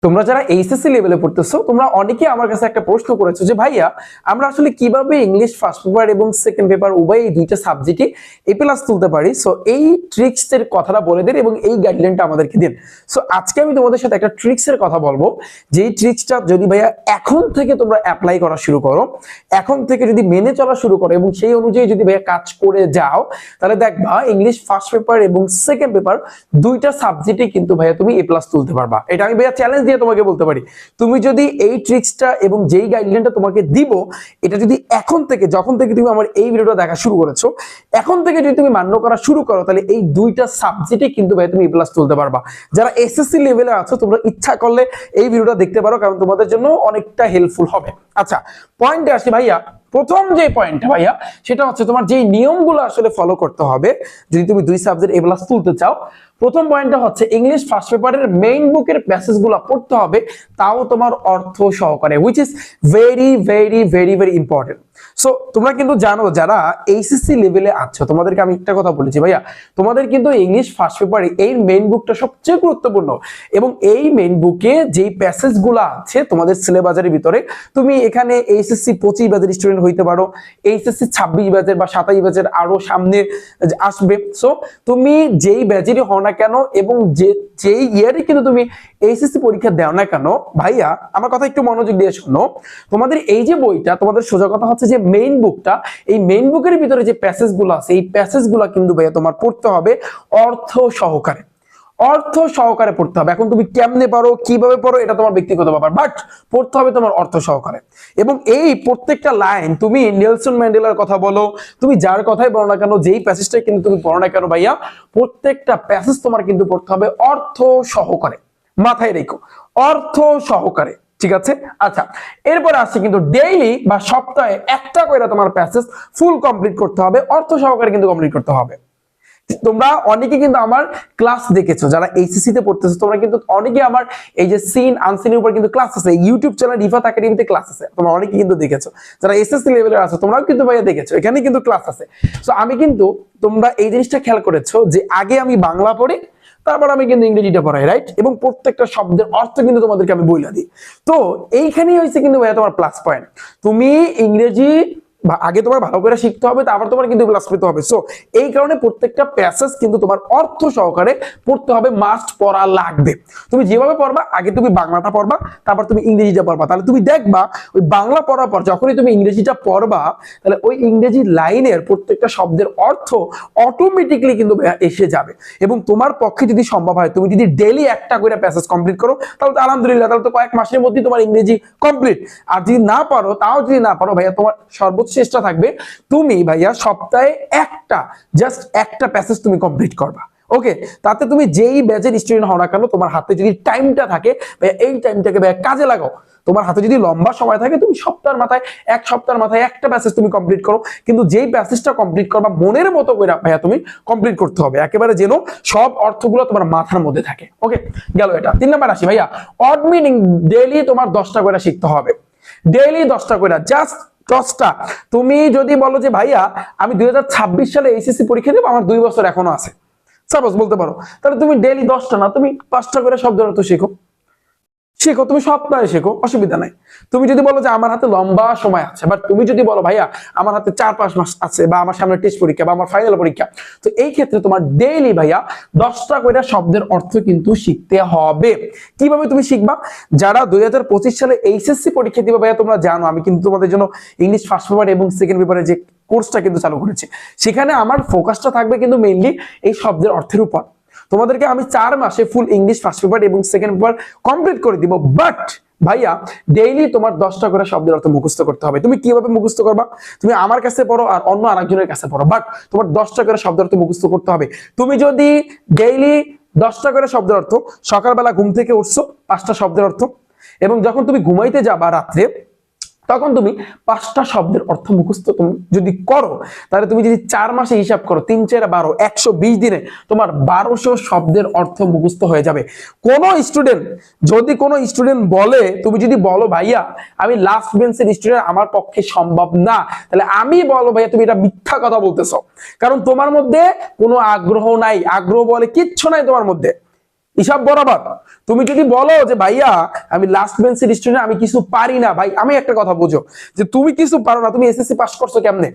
তোমরা যারা এইচএসসি লেভেলে পড়তেছো তোমরা অনেকেই আমার কাছে একটা প্রশ্ন করেছো যে ভাইয়া আমরা আসলে কিভাবে ইংলিশ ফার্স্ট পেপার এবং সেকেন্ড পেপার উভয় এই দুইটা সাবজেক্টে এ প্লাস তুলতে পারি। সো এই ট্রিক্স এর কথাটা বলে দিন এবং এই গাইডলাইনটা আমাদেরকে দিন। সো আজকে আমি তোমাদের সাথে একটা ট্রিক্স এর কথা বলবো, যে ট্রিক্সটা যদি ভাইয়া এখন থেকে তোমরা অ্যাপ্লাই করা শুরু করো, এখন থেকে যদি মেনে চলা শুরু করো এবং সেই অনুযায়ী যদি ভাইয়া কাজ করে যাও, তাহলে দেখবা ইংলিশ ফার্স্ট পেপার এবং সেকেন্ড পেপার দুইটা সাবজেক্টে কিন্তু ভাইয়া তুমি এ প্লাস তুলতে পারবা। এটা আমি ভাইয়া চ্যালেঞ্জ দিয়ে তোমাকে বলতে পারি। তুমি যদি এই ট্রিক্সটা এবং যেই গাইডলাইনটা তোমাকে দিব, এটা যদি এখন থেকে, যখন থেকে তুমি আমার এই ভিডিওটা দেখা শুরু করেছো, এখন থেকে যদি তুমি মান্য করা শুরু করো, তাহলে এই দুইটা সাবজেক্টে কিন্তু ভাই তুমি এ প্লাস তুলতে পারবা। যারা এসএসসি লেভেলে আছো তোমরা ইচ্ছা করলে এই ভিডিওটা দেখতে পারো, কারণ তোমাদের জন্য অনেকটা হেল্পফুল হবে। আচ্ছা, পয়েন্টে আসি ভাইয়া। প্রথম যে পয়েন্টটা ভাইয়া, সেটা হচ্ছে তোমার যে নিয়মগুলো আসলে ফলো করতে হবে যদি তুমি দুই সাবজেক্ট এ প্লাস তুলতে চাও। প্রথম পয়েন্টটা হচ্ছে ইংলিশ ফার্স্ট পেপারের মেইন বুকের প্যাসেজগুলো পড়তে হবে, তাও তোমার অর্থ সহকারে, which is very very very very important. So তোমরা কিন্তু জানো যারা এইচএসসি লেভেলে আছো, তোমাদেরকে আমি একটা কথা বলেছি ভাইয়া, তোমাদের কিন্তু ইংলিশ ফার্স্ট পেপারে এই মেইন বুকটা সবচেয়ে গুরুত্বপূর্ণ। এবং এই মেইন বুকে যেই প্যাসেজগুলো আছে তোমাদের সিলেবাসের ভিতরে, তুমি এখানে এইচএসসি 25 ব্যাচের স্টুডেন্ট হইতে পারো, এইচএসসি 26 ব্যাচের বা 27 ব্যাচের আরো সামনে আসবে। সো তুমি যেই ব্যাচেরই হও না কেন এবং যেই ইয়ারে কিন্তু তুমি এইচএসসি পরীক্ষা দাও না কেন ভাইয়া, আমার কথা একটু মনোযোগ দিয়ে শোনো। তোমাদের এই যে বইটা, তোমাদের সোজা কথা হচ্ছে যে মেইন বুকটা, এই মেইন বুকের ভিতরে যে প্যাসেজগুলো আছে, এই প্যাসেজগুলো কিন্তু ভাইয়া তোমার পড়তে হবে অর্থ সহকারে। অর্থ সহকারে পড়তে হবে। এখন তুমি কেমনে পারো, কিভাবে পড়ো, এটা তোমার ব্যক্তিগত ব্যাপার, বাট পড়তে হবে তোমার অর্থ সহকারে। এবং এই প্রত্যেকটা লাইন, তুমি নেলসন ম্যান্ডেলার কথা বলো, তুমি যার কথাই বলো না কেন, যেই প্যাসেজটাই কিন্তু তুমি পড়ো না কেন ভাইয়া, প্রত্যেকটা প্যাসেজ তোমার কিন্তু পড়তে হবে অর্থ সহকারে। মাথায় রেখো, অর্থ সহকারে, ঠিক আছে? আচ্ছা, এরপরে আসছে কিন্তু ডেইলি বা সপ্তাহে একটা করে তোমার প্যাসেজ ফুল কমপ্লিট করতে হবে, অর্থ সহকারে কিন্তু কমপ্লিট করতে হবে। তোমরা অনেকে কিন্তু আমার ক্লাস দেখেছো, যারা এইচএসসি তে পড়তেছো তোমরা কিন্তু অনেকে আমার এই যে সিন আনসিনের উপর কিন্তু ক্লাস আছে, ইউটিউব চ্যানেল রিফাত একাডেমিতে ক্লাস আছে, তোমরা অনেকে কিন্তু দেখেছো। যারা এসএসসি লেভেলে আছো তোমরাও কিন্তু ভাইয়া দেখেছো, এখানে কিন্তু ক্লাস আছে। সো আমি কিন্তু, তোমরা এই জিনিসটা খেয়াল করেছো যে আগে আমি বাংলা পড়ি, তারপর আমি কিন্তু ইংরেজিটা পড়াই, রাইট? এবং প্রত্যেকটা শব্দের অর্থ কিন্তু তোমাদেরকে আমি বইলা দিই। তো এইখানেই হয়েছে কিন্তু ভাইয়া তোমার প্লাস পয়েন্ট। তুমি ইংরেজি আগে তোমার ভালো করে শিখতে হবে, তারপর তোমার কিন্তু ক্লাস পেতে হবে। সো এই কারণে প্রত্যেকটা প্যাসেজ কিন্তু তোমার অর্থ সহকারে পড়তে হবে, মাস্ট পড়া লাগবে। তুমি যেভাবে পড়বা, আগে তুমি বাংলাটা পড়বা, তারপর তুমি ইংরেজিটা পড়বা, তাহলে তুমি দেখবা ওই বাংলা পড়ার পর যখনই তুমি ইংরেজিটা পড়বা, তাহলে ওই ইংরেজি লাইনের প্রত্যেকটা শব্দের অর্থ অটোমেটিকলি কিন্তু এসে যাবে। এবং তোমার পক্ষে যদি সম্ভব হয়, তুমি যদি ডেইলি একটা করে প্যাসেজ কমপ্লিট করো, তাহলে তো আলহামদুলিল্লাহ, তাহলে তো কয়েক মাসের মধ্যে তোমার ইংরেজি কমপ্লিট। আর যদি না পারো, তাও যদি না পারো ভাইয়া, তোমার সর্বোচ্চ চেষ্টা থাকবে তুমি ভাইয়া সপ্তাহে জাস্ট একটা প্যাসেজ তুমি কমপ্লিট করবা। ওকে, তাতে তুমি যেই ব্যাচের স্টুডেন্ট হও না কেন, তোমার হাতে যদি টাইমটা থাকে ভাইয়া, এই টাইমটাকে ভাইয়া কাজে লাগাও। তোমার হাতে যদি লম্বা সময় থাকে, তুমি এক সপ্তাহের মাথায় একটা প্যাসেজ তুমি কমপ্লিট করো, কিন্তু যেই প্যাসেজটা কমপ্লিট করবা মনের মতো করে ভাইয়া তুমি কমপ্লিট করতে হবে, একেবারে যেন সব অর্থগুলো তোমার মাথার মধ্যে থাকে। ওকে, গেল এটা। 3 নাম্বার আসি ভাইয়া, অড মিনিং ডেইলি তোমার 10টা করে শিখতে হবে, ডেইলি 10টা করে, জাস্ট 10টা। তুমি যদি বলো যে ভাইয়া আমি 2026 সালে এইচএসসি পরীক্ষা দেবো, আমার 2 বছর এখনো আছে, সাপোজ বলতে পারো, তাহলে তুমি ডেইলি 10টা না, তুমি 5টা করে শব্দের অর্থ শেখো, তুমি সপ্তাহে শেখো, অসুবিধা নাই। তুমি যদি বলো যে আমার হাতে লম্বা সময় আছে, বাট তুমি যদি বলো ভাইয়া আমার হাতে 4-5 মাস আছে, বা আমার সামনে টেস্ট পরীক্ষা বা আমার ফাইনাল পরীক্ষা, তো এই ক্ষেত্রে তোমার ডেইলি ভাইয়া 10টা করে শব্দের অর্থ কিন্তু শিখতে হবে। কিভাবে তুমি শিখবা? যারা 2025 সালে এইচএসসি পরীক্ষা দিবে ভাইয়া, তোমরা জানো আমি কিন্তু তোমাদের জন্য ইংলিশ ফার্স্ট পেপার এবং সেকেন্ড পেপারে যে কোর্সটা কিন্তু চালু করেছি, সেখানে আমার ফোকাসটা থাকবে কিন্তু মেইনলি এই শব্দের অর্থের উপর। তোমাদেরকে আমি 4 মাসে ফুল ইংলিশ ফার্স্ট পেপার এবং সেকেন্ড পেপার কমপ্লিট করে দিব, বাট ভাইয়া ডেইলি তোমার 10টা করে শব্দের অর্থ মুখস্থ করতে হবে। তুমি কিভাবে মুখস্থ করবা? তুমি আমার কাছে পড়ো আর অন্য আরেকজনের কাছে পড়ো, বাট তোমার 10টা করে শব্দের অর্থ মুখস্থ করতে হবে। তুমি যদি ডেইলি 10টা করে শব্দের অর্থ, সকালবেলা ঘুম থেকে উঠছো 5টা শব্দের অর্থ, এবং যখন তুমি ঘুমাইতে যাবা রাত্রে, তখন তুমি 5টা শব্দের অর্থ মুখস্থ তুমি যদি করো, তাহলে তুমি যদি 4 মাসে হিসাব করো, 3-4-12, 120 দিনে তোমার 1200 শব্দের অর্থ মুখস্থ হয়ে যাবে। যদি কোনো স্টুডেন্ট বলে, তুমি যদি বলো ভাইয়া আমি লাস্ট বেঞ্চের স্টুডেন্ট, আমার পক্ষে সম্ভব না, তাহলে আমি বলবো ভাইয়া তুমি এটা মিথ্যা কথা বলতেছো, কারণ তোমার মধ্যে কোনো আগ্রহ নাই, আগ্রহ বলে কিচ্ছু নাই তোমার মধ্যে। হিসাব বরাবর। তুমি যদি বলো যে ভাইয়া আমি লাস্ট বেঞ্চের স্টুডেন্ট, আমি কিছু পারি না, ভাই আমি একটা কথা বুঝো যে তুমি কিছু পারো না, তুমি এসএসসি পাস করছো কেমনে?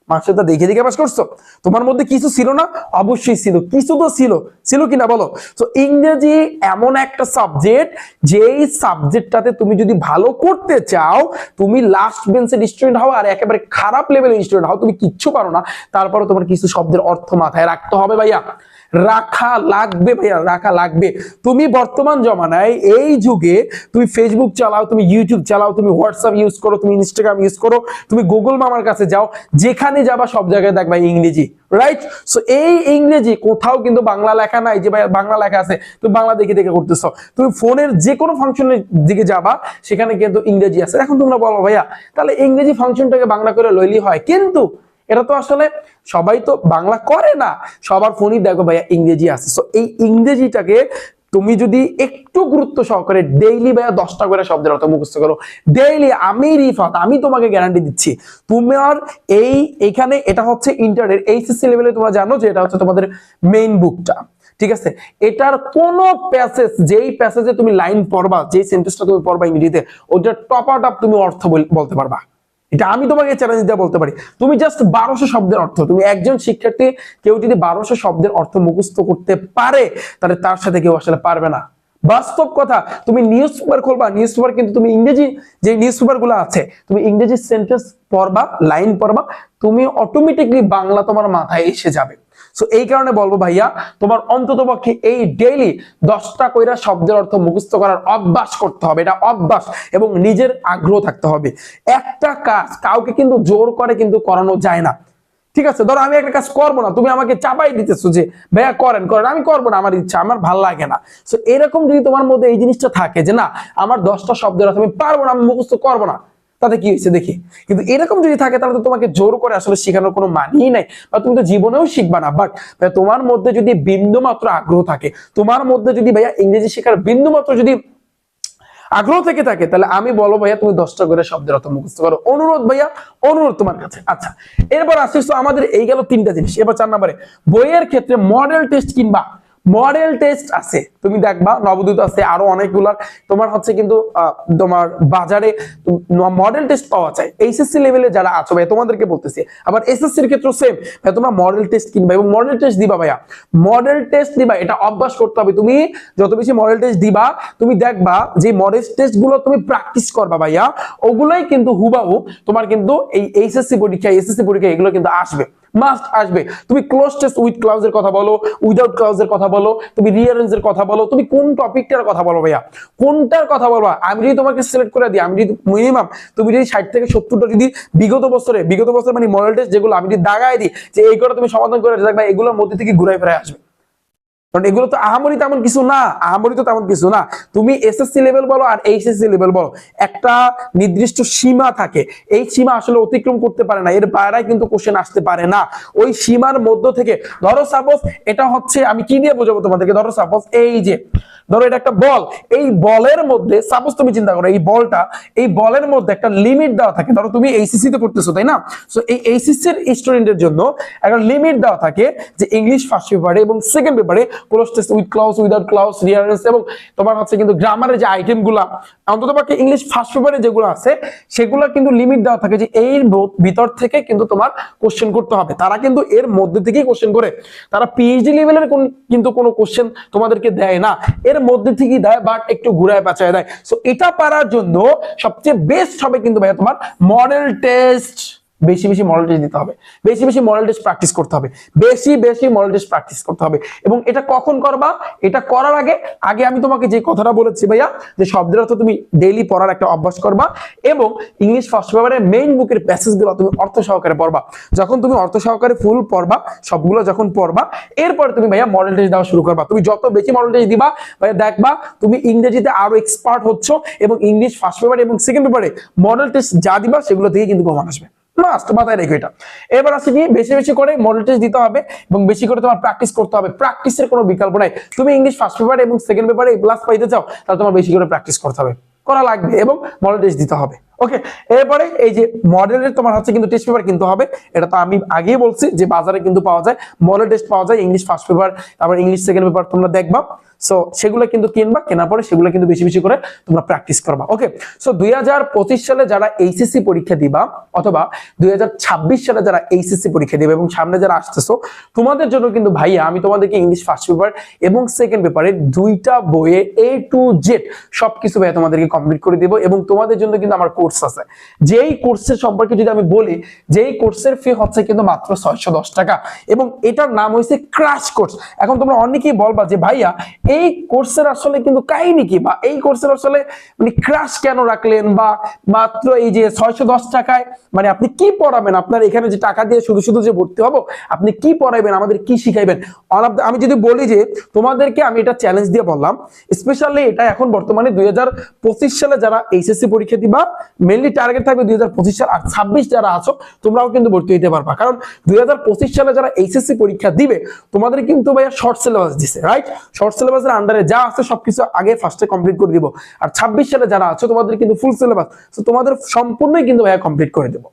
মাস্টারটা দেখে দেখে পাস করছো? তোমার মধ্যে কিছু ছিল না? অবশ্যই ছিল, কিছু তো ছিল, ছিল কিনা বলো? তো ইংরেজি এমন একটা সাবজেক্ট, যেই সাবজেক্টটাতে তুমি যদি ভালো করতে চাও, তুমি লাস্ট বেঞ্চের স্টুডেন্ট হও আর একেবারে খারাপ লেভেলের স্টুডেন্ট হও, তুমি কিচ্ছু পারো না, তারপরে তোমার কিছু শব্দের অর্থ মাথায় রাখতে হবে ভাইয়া, রাখা লাগবে ভাইয়া, রাখা লাগবে। তুমি বর্তমান জমানায় এই যুগে তুমি ফেসবুক চালাও, তুমি ইউটিউব চালাও, তুমি হোয়াটসঅ্যাপ ইউজ করো, তুমি ইনস্টাগ্রাম ইউজ করো, তুমি গুগল মামার কাছে যাও, যেখানে যাবা সব জায়গায় দেখবা ইংরেজি, রাইট? সো এই ইংরেজি কোথাও কিন্তু বাংলা লেখা নাই যে ভাই বাংলা লেখা আছে তুমি বাংলা দেখে দেখে করতেছো। তুমি ফোনের যে কোনো ফাংশনের দিকে যাবা, সেখানে কিন্তু ইংরেজি আছে। এখন তোমরা বলো ভাইয়া তাহলে ইংরেজি ফাংশনটাকে বাংলা করে লইলেই হয়, কিন্তু এটা তো আসলে সবাই তো বাংলা করে না, সবার ফোনই দেখো ভাইয়া ইংরেজি আছে। সো এই ইংরেজিটাকে তুমি যদি একটু গুরুত্ব সহকারে ডেইলি ভাইয়া 10টা করে শব্দের অর্থ মুখস্থ করো ডেইলি, আমি রিফাত, আমি তোমাকে গ্যারান্টি দিচ্ছি তোমার এইখানে এটা হচ্ছে ইন্টারের এইচএসসি লেভেলে, তোমরা জানো যে এটা হচ্ছে তোমাদের মেইন বুকটা, ঠিক আছে? এটার কোন প্যাসেজ, যেই প্যাসেজে তুমি লাইন পড়বা, যেই সেন্টেন্সটা তুমি পড়বা ইংরেজিতে, ওটা টপ আউট আপ তুমি অর্থ বলতে পারবা। এটা আমি তোমাকে চ্যালেঞ্জ দিয়ে বলতে পারি। তুমি জাস্ট 1200 শব্দের অর্থ, তুমি একজন শিক্ষার্থী কেউ যদি 1200 শব্দের অর্থ মুখস্থ করতে পারে, তাহলে তার সাথে কেউ আসলে পারবে না। বাস্তব কথা, তুমি নিউজ পেপার খুলবা, নিউজ পেপার কিন্তু তুমি ইংরেজি যে নিউজ পেপার গুলো আছে, তুমি ইংরেজি সেন্টেন্স পড়বা, লাইন পড়বা, তুমি অটোমেটিকলি বাংলা তোমার মাথায় এসে যাবে। সো এই কারণে বলবো ভাইয়া, তোমার অন্ততপক্ষে এই ডেইলি 10টা কইরা শব্দের অর্থ মুখস্থ করার অভ্যাস করতে হবে, এটা অভ্যাস, এবং নিজের আগ্রহ থাকতে হবে। একটা কাজ কাউকে কিন্তু জোর করে কিন্তু করানো যায় না, ঠিক আছে? ধরো আমি একটা কাজ করবো না, তুমি আমাকে চাপাই দিতেছো যে ভাইয়া করেন করেন, আমি করবো না, আমার ইচ্ছা, আমার ভালো লাগে না। সো এরকম যদি তোমার মধ্যে এই জিনিসটা থাকে যে না আমার 10টা শব্দের অর্থ আমি পারবো না, আমি মুখস্থ করবো না, তাতে কি হয়েছে দেখি। কিন্তু এরকম যদি থাকে তাহলে তো তোমাকে জোর করে আসলে শেখানোর কোনো মানেই নাই, বা তুমি তো জীবনেও শিখবা না। বাট তোমার মধ্যে যদি বিন্দু মাত্র আগ্রহ থাকে, তোমার মধ্যে যদি ভাইয়া ইংরেজি শেখার বিন্দু মাত্র যদি আগ্রহ থেকে থাকে, তাহলে আমি বলবো ভাইয়া তুমি 10টা করে শব্দের অর্থ মুখস্থ করো। অনুরোধ ভাইয়া, অনুরোধ তোমার কাছে। আচ্ছা, এরপর আসিস তো আমাদের এই গেল 3টা জিনিস। এবার 4 নম্বরে, বইয়ের ক্ষেত্রে মডেল টেস্ট কিংবা মডেল টেস্ট আছে, তুমি দেখবা নবদূত আছে, আরো অনেকগুলার তোমার হচ্ছে কিন্তু তোমার বাজারে মডেল টেস্ট পাওয়া যায়। এইচএসসি লেভেলে যারা আছো ভাই তোমাদেরকে বলতেছি, আবার এসএসসি এর ক্ষেত্রে সেম ভাই, তোমরা মডেল টেস্ট কিনবা এবং মডেল টেস্ট দিবা ভাইয়া, মডেল টেস্ট দিবা, এটা অভ্যাস করতে হবে। তুমি যত বেশি মডেল টেস্ট দিবা, তুমি দেখবা যে মডেল টেস্ট গুলো তুমি প্র্যাকটিস করবা ভাইয়া, ওগুলাই কিন্তু হুবাহু তোমার কিন্তু এই এইচএসসি পরীক্ষা, এসএসসি পরীক্ষা এগুলো কিন্তু আসবে, মাস্ট আসবে। তুমি ক্লোজ টেস্ট উইথ ক্লাউজের কথা বলো, উইদাউট ক্লাউজের কথা বলো, তুমি রিয়ারেঞ্জের কথা বলো, তুমি কোন টপিকটার কথা বলো ভাইয়া, কোনটার কথা বলবা। আমি যদি তোমাকে সিলেক্ট করে দিই, আমি যদি মিনিমাম তুমি যদি 60 থেকে 70টা যদি বিগত বছর মানে মডেল টেস্ট যেগুলো আমি যদি দাগায় দিই যে এই করে তুমি সমাধান করে দেখবা, এগুলোর মধ্যে থেকে ঘুরাই ফিরে আসবে। কারণ এগুলো তো আহামরি তেমন কিছু না, আহামরি তো তেমন কিছু না। তুমি এসএসসি লেভেল বলো আর এইচএসসি লেভেল বলো, একটা নির্দিষ্ট সীমা থাকে, এই সীমা আসলে অতিক্রম করতে পারে না, এর বাইরে কিন্তু কোশ্চেন আসতে পারে না। ওই সীমার মধ্য থেকে ধরো সাপোজ এটা হচ্ছে, আমি কি দিয়ে বোঝাবো তোমাদেরকে, ধরো সাপোজ এই যে ধরো এটা একটা বল, এই বলের মধ্যে সাপোজ তুমি চিন্তা করো এই বলটা, এই বলের মধ্যে একটা লিমিট দেওয়া থাকে। ধরো তুমি এইচএসসি তে পড়তেছো তাই না, সো এই এইচএসসি এর স্টুডেন্টের জন্য একটা লিমিট দেওয়া থাকে যে ইংলিশ ফার্স্ট পেপারে এবং সেকেন্ড পেপারে close test with clause, without clause, রিয়ারেন্স এবং তোমার হচ্ছে কিন্তু গ্রামারের যে আইটেমগুলো অন্ততপক্ষে ইংলিশ ফার্স্ট পেপারে যেগুলো আছে সেগুলো কিন্তু লিমিট দেওয়া থাকে যে এর ভিতর থেকে কিন্তু তোমার কোশ্চেন করতে হবে। তারা কিন্তু এর মধ্যে থেকেই কোশ্চেন করে, তারা পিএইচডি লেভেলের কিন্তু কোনো কোশ্চেন তোমাদেরকে দেয় না, এর মধ্যে থেকেই দেয়, বাট একটু ঘুরায় পেঁচায় দেয়। সো এটা পারার জন্য সবচেয়ে বেস্ট হবে কিন্তু ভাইয়া তোমার মডেল টেস্ট, বেশি বেশি মডেল টেস্ট দিতে হবে, বেশি বেশি মডেল টেস্ট প্র্যাকটিস করতে হবে, বেশি বেশি মডেল টেস্ট প্র্যাকটিস করতে হবে। এবং এটা কখন করবা, এটা করার আগে আগে আমি তোমাকে যে কথাটা বলেছি ভাইয়া, যে শব্দের অর্থ তুমি ডেইলি পড়ার একটা অভ্যাস করবা, এবং ইংলিশ ফার্স্ট পেপারে মেইন বুকের প্যাসেজগুলো তুমি অর্থ সহকারে পড়বা। যখন তুমি অর্থ সহকারে ফুল পড়বা, সবগুলো যখন পড়বা, এরপরে তুমি ভাইয়া মডেল টেস্ট দেওয়া শুরু করবা। তুমি যত বেশি মডেল টেস্ট দিবা ভাইয়া, দেখবা তুমি ইংরেজিতে আরো এক্সপার্ট হচ্ছ, এবং ইংলিশ ফার্স্ট পেপারে এবং সেকেন্ড পেপারে মডেল টেস্ট যা দিবা সেগুলো থেকে কিন্তু কমান আসবে, মাস্ট মাথায় রেখো এটা। এবার আছে কি, বেশি বেশি করে মডেল টেস্ট দিতে হবে এবং বেশি করে তোমার প্র্যাকটিস করতে হবে, প্র্যাকটিসের কোনো বিকল্প নাই। তুমি ইংলিশ ফার্স্ট পেপারে এবং সেকেন্ড পেপারে প্লাস পাইতে চাও, তাহলে তোমার বেশি করে প্র্যাকটিস করতে হবে, করা লাগবে এবং মডেল টেস্ট দিতে হবে। ওকে, এরপরে এই যে মডেলের তোমার হচ্ছে কিন্তু টেস্ট পেপার কিনতে হবে, এটা তো আমি আগেই বলছি যে বাজারে কিন্তু পাওয়া যায়, মডেল টেস্ট পাওয়া যায়, ইংলিশ ফার্স্ট পেপার, তারপর ইংলিশ সেকেন্ড পেপার তোমরা দেখবা। সো সেগুলো কিন্তু কিনবা, কেনার পরে সেগুলো কিন্তু বেশি বেশি করে তোমরা প্র্যাকটিস করবা। ওকে, সো 2025 সালে যারা এইচএসসি পরীক্ষা দিবা অথবা 2026 সালে যারা এইচএসসি পরীক্ষা দিবে এবং সামনে যারা আসতেছো, তোমাদের জন্য কিন্তু ভাইয়া আমি তোমাদেরকে ইংলিশ ফার্স্ট পেপার এবং সেকেন্ড পেপারে দুইটা বইয়ে A to Z সবকিছু ভাইয়া তোমাদেরকে কমপ্লিট করে দিব। এবং তোমাদের জন্য কিন্তু আমার কোর্স আছে, যেই কোর্সের সম্পর্কে যদি আমি বলি, যেই কোর্সের ফি হচ্ছে কিন্তু মাত্র 610 টাকা এবং এটার নাম হয়েছে ক্র্যাশ কোর্স। এখন তোমরা অনেকেই বলবা যে ভাইয়া এই কোর্সের আসলে কিন্তু কাহিনী কি, বা এই কোর্সের আসলে মানে ক্র্যাশ কেন রাখলেন, বা মাত্র এই যে 610 টাকায় মানে আপনি কি পড়াবেন, আপনার এখানে যে টাকা দিয়ে শুধু শুধু যে ভর্তি হবো, আপনি কি পড়াইবেন, আমাদের কি শিখাইবেন। আমি যদি বলি যে তোমাদেরকে আমি এটা চ্যালেঞ্জ দিয়ে বললাম, স্পেশালি এটা এখন বর্তমানে 2025 সালে যারা এইচএসসি পরীক্ষা দিবা, মেইনলি টার্গেট থাকবে 2025 সাল, আর 26 যারা আছো তোমরাও কিন্তু ভর্তি হতে পারবা। কারণ 2025 সালে যারা এইচএসসি পরীক্ষা দিবে তোমাদের কিন্তু ভাইয়া শর্ট সিলেবাস দিছে, রাইট? শর্ট সিলেবাসের আন্ডারে যা আছে সবকিছু আগে ফার্স্টে কমপ্লিট করে দিব। আর 26 সালে যারা আছো তোমাদের কিন্তু ফুল সিলেবাস, তো তোমাদের সম্পূর্ণই কিন্তু ভাইয়া কমপ্লিট করে দেব।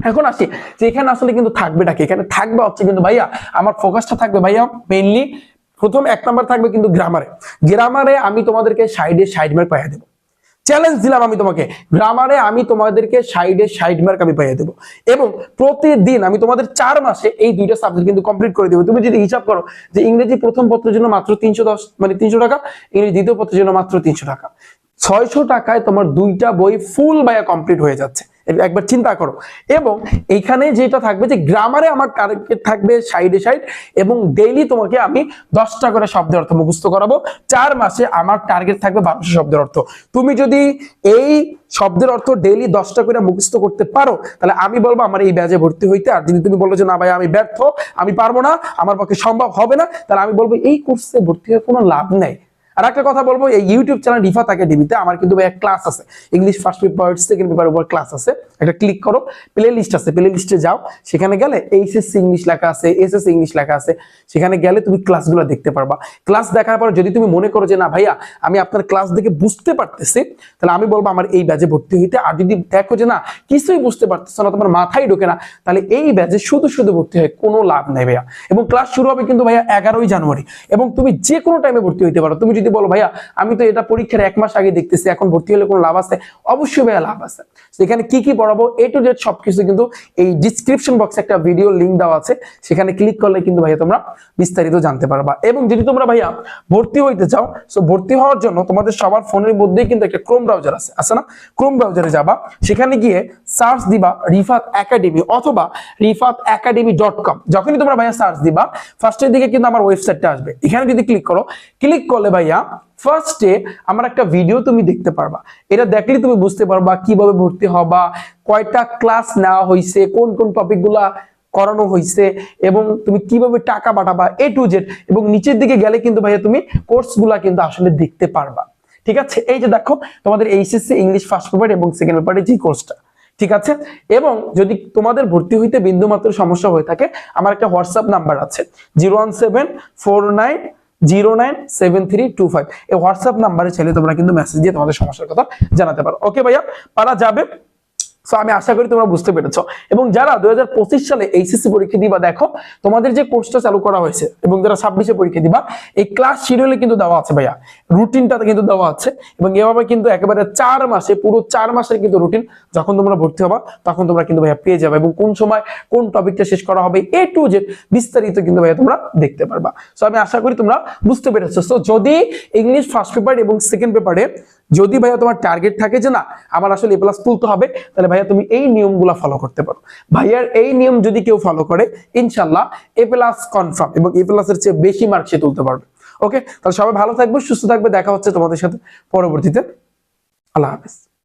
এখন আসি যে এখানে আসলে কিন্তু থাকবেটা কি, এখানে থাকবে হচ্ছে কিন্তু ভাইয়া আমার ফোকাসটা থাকবে ভাইয়া মেইনলি প্রথম 1 নাম্বার থাকবে কিন্তু গ্রামারে আমি তোমাদেরকে 60 মার্ক পাইয়া দেবো। চ্যালেঞ্জ দিলাম আমি তোমাকে, গ্রামারে আমি তোমাদেরকে 60 মার্ক আমি পাইয়ে দেবো। এবং প্রতিদিন আমি তোমাদের 4 মাসে এই দুইটা সাবজেক্ট কিন্তু কমপ্লিট করে দেবো। তুমি যদি হিসাব করো যে ইংরেজি প্রথম পত্রের জন্য মাত্র 310 মানে 300 টাকা, ইংরেজি দ্বিতীয় পত্রের জন্য মাত্র 300 টাকা, 600 টাকায় তোমার দুইটা বই ফুল ভাইয়া কমপ্লিট হয়ে যাচ্ছে। একবার চিন্তা করো। এবং এইখানে যেটা থাকবে যে গ্রামারে আমার টার্গেট থাকবে 60 এবং ডেইলি তোমাকে আমি 10টা করে শব্দের অর্থ মুখস্থ করাবো। 4 মাসে আমার টার্গেট থাকবে 1200 শব্দের অর্থ। তুমি যদি এই শব্দের অর্থ ডেইলি 10টা করে মুখস্থ করতে পারো তাহলে আমি বলবো আমার এই ব্যাচে ভর্তি হইতে। আর যদি তুমি বলো যে না ভাই আমি ব্যর্থ, আমি পারবো না, আমার পক্ষে সম্ভব হবে না, তাহলে আমি বলবো এই কোর্সে ভর্তি হয়ে কোনো লাভ নাই। আর একটা কথা বলবো, এই ইউটিউব চ্যানেল রিফাত একাডেমিতে আমার কিন্তু ভাই এক ক্লাস আছে, English first paper second paper উপর ক্লাস আছে। একটা ক্লিক করো, প্লে লিস্ট আছে, প্লে লিস্টে যাও, সেখানে গেলে এইচএসসি ইংলিশ লেখা আছে, এসএসসি ইংলিশ লেখা আছে, সেখানে গেলে তুমি ক্লাসগুলো দেখতে পারবা। ক্লাস দেখার পর যদি তুমি মনে করো যে না ভাইয়া আমি আপনার ক্লাস দেখে বুঝতে পারতেছি, তাহলে আমি বলবো আমার এই ব্যাচে ভর্তি হইতে। আর যদি দেখো যে না কিছুই বুঝতে পারতেছ না, তোমার মাথায় ঢোকে না, তাহলে এই ব্যাচে শুধু শুধু ভর্তি হয় কোনো লাভ নেই ভাইয়া। এবং ক্লাস শুরু হবে কিন্তু ভাইয়া 11ই জানুয়ারি এবং তুমি যে কোনো টাইমে ভর্তি হইতে পারো। তুমি যদি বলো ভাইয়া আমি তো এটা পরীক্ষার 1 মাস আগে দেখতেছি, এখন ভর্তি হলে কোনো লাভ আছে? অবশ্যই ভাইয়া লাভ আছে। সেখানে কি কি পড়াবো A to Z সবকিছু কিন্তু এই ডিসক্রিপশন বক্সে একটা ভিডিও লিংক দেওয়া আছে, সেখানে ক্লিক করলে কিন্তু ভাইয়া তোমরা বিস্তারিত জানতে পারবা। এবং যদি তোমরা ভাইয়া ভর্তি হইতে চাও, সো ভর্তি হওয়ার জন্য তোমাদের সবার ফোনের মধ্যেই কিন্তু একটা ক্রোম ব্রাউজার আছে না? ক্রোম ব্রাউজারে যাবা, সেখানে গিয়ে সার্চ দিবা রিফাত একাডেমি অথবা rifatacademy.com। যখনই তোমরা ভাইয়া সার্চ দিবা ফার্স্টের দিকে কিন্তু আমার ওয়েবসাইটটা আসবে। এখানে যদি ক্লিক করো, ক্লিক করলে ভাইয়া ফার্স্টে আমার একটা ভিডিও তুমি দেখতে পারবা। এটা দেখলে তুমি বুঝতে পারবা কিভাবে ভর্তি হবা, কয়টা ক্লাস নেওয়া হয়েছে, কোন কোন টপিকগুলা করানো হয়েছে এবং তুমি কিভাবে টাকা পাঠাবা A to Z। এবং নিচের দিকে গেলে কিন্তু ভাইয়া তুমি কোর্সগুলা কিন্তু আসলে দেখতে পারবা। ঠিক আছে, এই যে দেখো তোমাদের এইচএসসি ইংলিশ ফার্স্ট পেপার এবং সেকেন্ড পেপারের যে কোর্সটা, ঠিক আছে। এবং যদি তোমাদের ভর্তি হইতে বিন্দুমাত্র সমস্যা হয়ে থাকে, আমার একটা হোয়াটসঅ্যাপ নাম্বার আছে 01749097325। এই হোয়াটসঅ্যাপ নাম্বারে চাইলে তোমরা কিন্তু মেসেজ দিয়ে তোমাদের সমস্যার কথা জানাতে পারো। ওকে ভাইয়া, পারা যাবে। সো আমি আশা করি তোমরা বুঝতে পেরেছো। এবং যারা 2025 সালে এইচএসসি পরীক্ষা দিবা, দেখো তোমাদের যে কোর্সটা চালু করা হয়েছে এবং যারা 26-এ পরীক্ষা দিবা, এই ক্লাস শিডিউলে কিন্তু দেওয়া আছে ভাইয়া, রুটিনটাতে কিন্তু দেওয়া আছে। এবং এভাবে কিন্তু একেবারে 4 মাসে, পুরো 4 মাসের কিন্তু রুটিন যখন তোমরা ভর্তি হবা তখন তোমরা কিন্তু ভাইয়া পেয়ে যাবে। এবং কোন সময় কোন টপিকটা শেষ করা হবে A to Z বিস্তারিত কিন্তু ভাইয়া তোমরা দেখতে পারবা। সো আমি আশা করি তোমরা বুঝতে পেরেছো। সো যদি ইংলিশ ফার্স্ট পেপার এবং সেকেন্ড পেপারে যদি ভাইয়া তোমার টার্গেট থাকে যে না আমার আসলে A+ তুলতে হবে, তাহলে ভাইয়া তুমি এই নিয়মগুলো ফলো করতে পারো। ভাইয়ার এই নিয়ম যদি কেউ ফলো করে ইনশাআল্লাহ A+ কনফার্ম এবং A+ এর চেয়ে বেশি মার্ক সে তুলতে পারবে। ওকে, তাহলে সবাই ভালো থাকবে, সুস্থ থাকবে, দেখা হচ্ছে তোমাদের সাথে পরবর্তীতে। আল্লাহ হাফেজ।